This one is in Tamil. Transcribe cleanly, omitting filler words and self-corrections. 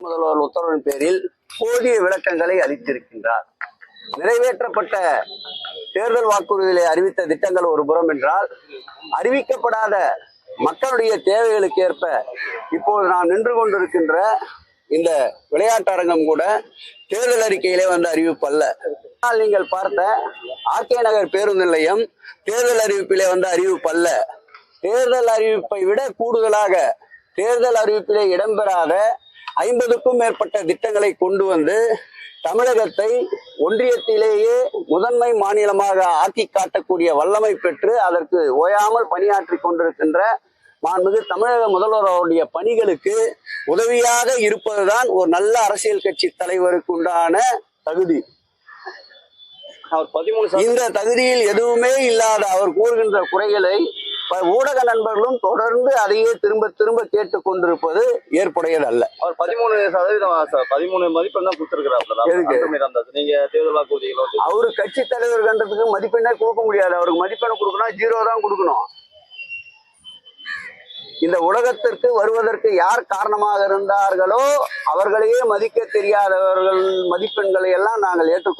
முதல்வர் உத்தரவின் பேரில் போதிய விளக்கங்களை அளித்திருக்கின்றார். நிறைவேற்றப்பட்ட தேர்தல் வாக்குறுதிகளை அறிவித்த திட்டங்கள் ஒரு புறம் என்றால், அறிவிக்கப்படாத மக்களுடைய தேவைகளுக்கு ஏற்ப இப்போது நாம் நின்று கொண்டிருக்கின்ற இந்த விளையாட்டரங்கம் கூட தேர்தல் அறிக்கையிலே வந்த அறிவிப்பு அல்ல. நீங்கள் பார்த்த ஆர்கே நகர் பேருந்து நிலையம் தேர்தல் அறிவிப்பிலே வந்த அறிவிப்பு அல்ல. தேர்தல் அறிவிப்பை விட கூடுதலாக தேர்தல் அறிவிப்பிலே இடம்பெறாத 50க்கும் மேற்பட்ட திட்டங்களை கொண்டு வந்து தமிழகத்தை ஒன்றியத்திலேயே முதன்மை மாநிலமாக ஆக்கி காட்டக்கூடிய வல்லமை பெற்று அதற்கு ஓயாமல் பணியாற்றி கொண்டிருக்கின்ற மாண்புமிகு தமிழக முதல்வர் அவருடைய பணிகளுக்கு உதவியாக இருப்பதுதான் ஒரு நல்ல அரசியல் கட்சி தலைவருக்கு உண்டான தகுதி. இந்த தகுதியில் எதுவுமே இல்லாத அவர் கூறுகின்ற குறைகளை ஊடக நண்பர்களும் தொடர்ந்து அதையே திரும்ப திரும்ப கேட்டுக் கொண்டிருப்பது ஏற்புடையது அல்ல. அவர் 13% மதிப்பெண் தான் கொடுத்திருக்கிறார். நீங்க தேர்தல் வாக்குறுதிகள் அவரு கட்சி தலைவர் கண்டத்துக்கு மதிப்பெண்ணே கொடுக்க முடியாது. அவருக்கு மதிப்பெண் கொடுக்கணும் 0 தான் கொடுக்கணும். இந்த உலகத்திற்கு வருவதற்கு யார் காரணமாக இருந்தார்களோ அவர்களையே மதிக்க தெரியாதவர்கள் மதிப்பெண்களை எல்லாம் நாங்கள் ஏற்றுக்கொள்ள